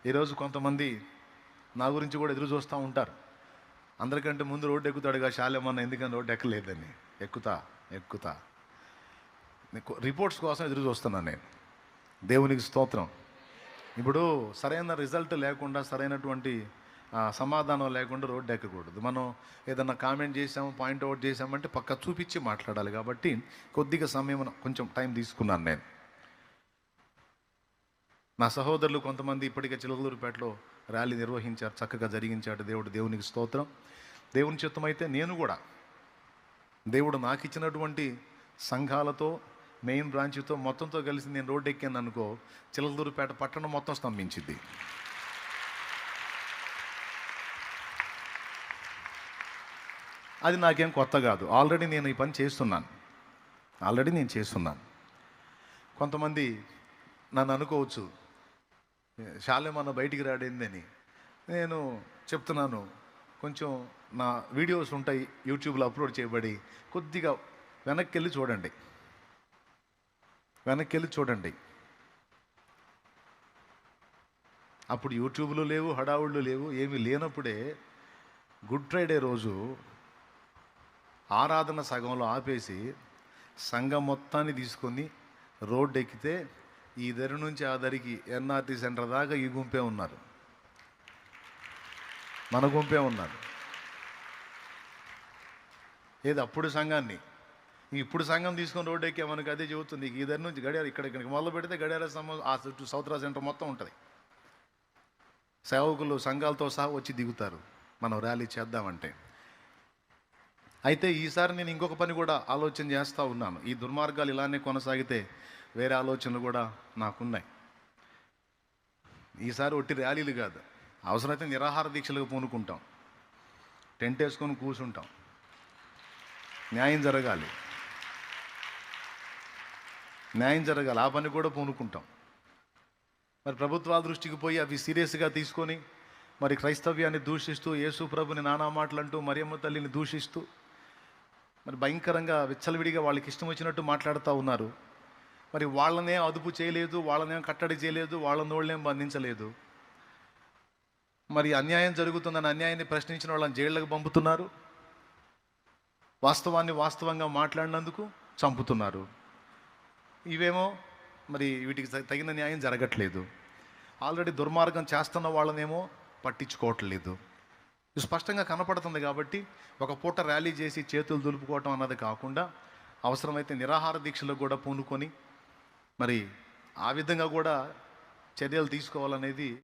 ఈరోజు కొంతమంది నా గురించి కూడా ఎదురు చూస్తూ ఉంటారు. అందరికంటే ముందు రోడ్డు ఎక్కుతాడుగా శాలేమన్న, ఎందుకని రోడ్డు ఎక్కలేదని. ఎక్కుతా ఎక్కుతా రిపోర్ట్స్ కోసం ఎదురు చూస్తున్నాను నేను. దేవునికి స్తోత్రం. ఇప్పుడు సరైన రిజల్ట్ లేకుండా, సరైనటువంటి సమాధానం లేకుండా రోడ్డు ఎక్కకూడదు. మనం ఏదన్నా కామెంట్ చేసాము, పాయింట్అవుట్ చేసామంటే పక్క చూపించి మాట్లాడాలి. కాబట్టి కొద్దిగా సమయం, కొంచెం టైం తీసుకున్నాను నేను. నా సహోదరులు కొంతమంది ఇప్పటికే చిలకలూరుపేటలో ర్యాలీ నిర్వహించారు, చక్కగా జరిగించాడు దేవుడు. దేవునికి స్తోత్రం. దేవుని చిత్తమైతే నేను కూడా దేవుడు నాకు ఇచ్చినటువంటి సంఘాలతో, మెయిన్ బ్రాంచ్తో మొత్తంతో కలిసి నేను రోడ్డు ఎక్కాను అనుకో, చిలకలూరుపేట పట్టణం మొత్తం స్తంభించింది. అది నాకేం కొత్త కాదు. ఆల్రెడీ నేను ఈ పని చేస్తున్నాను. కొంతమంది నన్ను అనుకోవచ్చు, శాలేమన్న బయటికి రాడేందని. నేను చెప్తున్నాను, కొంచెం నా వీడియోస్ ఉంటాయి యూట్యూబ్లో అప్లోడ్ చేయబడి, కొద్దిగా వెనక్కి వెళ్ళి చూడండి. అప్పుడు యూట్యూబ్లు లేవు, హడావుళ్ళు లేవు, ఏమీ లేనప్పుడే గుడ్ ఫ్రైడే రోజు ఆరాధన సగంలో ఆపేసి సంఘం మొత్తాన్ని తీసుకొని రోడ్డు ఎక్కితే ఈ దరి నుంచి ఆ దరికి ఎన్ఆర్టీ సెంటర్ దాకా ఈ గుంపే ఉన్నారు, మన గుంపే ఉన్నారు. ఏది అప్పుడు సంఘాన్ని, ఇప్పుడు సంఘం తీసుకొని రోడ్డు ఎక్కే మనకు అదే చెబుతుంది. ఈ దరి నుంచి గడియార ఇక్కడికి మొదలు పెడితే గడియార స్తంభం ఆ చుట్టూ సౌత్రా సెంటర్ మొత్తం ఉంటుంది. సేవకులు సంఘాలతో సహా వచ్చి దిగుతారు మనం ర్యాలీ చేద్దామంటే. అయితే ఈసారి నేను ఇంకొక పని కూడా ఆలోచన చేస్తూ ఉన్నాను. ఈ దుర్మార్గాలు ఇలానే కొనసాగితే వేరే ఆలోచనలు కూడా నాకున్నాయి. ఈసారి ఒట్టి ర్యాలీలు కాదు, అవసరమైతే నిరాహార దీక్షలకు పూనుకుంటాం, టెంట్ వేసుకొని కూర్చుంటాం. న్యాయం జరగాలి, ఆ పని కూడా పూనుకుంటాం. మరి ప్రభుత్వాల దృష్టికి పోయి అవి సీరియస్గా తీసుకొని, మరి క్రైస్తవ్యాన్ని దూషిస్తూ, యేసు ప్రభుని నానా మాటలంటూ, మరియమ్మ తల్లిని దూషిస్తూ, మరి భయంకరంగా విచ్చలవిడిగా వాళ్ళకి ఇష్టం వచ్చినట్టు మాట్లాడుతూ ఉన్నారు. మరి వాళ్ళనే అదుపు చేయలేదు, వాళ్ళనేం కట్టడి చేయలేదు, వాళ్ళ నోళ్ళేం బంధించలేదు. మరి అన్యాయం జరుగుతుందని అన్యాయాన్ని ప్రశ్నించిన వాళ్ళని జైళ్ళకు పంపుతున్నారు, వాస్తవాన్ని వాస్తవంగా మాట్లాడినందుకు చంపుతున్నారు. ఇవేమో మరి వీటికి తగిన న్యాయం జరగట్లేదు. ఆల్రెడీ దుర్మార్గం చేస్తున్న వాళ్ళనేమో పట్టించుకోవట్లేదు. ఇది స్పష్టంగా కనపడుతుంది. కాబట్టి ఒక పూట ర్యాలీ చేసి చేతులు దులుపుకోవటం అన్నది కాకుండా, అవసరమైతే నిరాహార దీక్షలకు కూడా పూనుకొని మరి ఆ విధంగా కూడా చర్యలు తీసుకోవాలనేది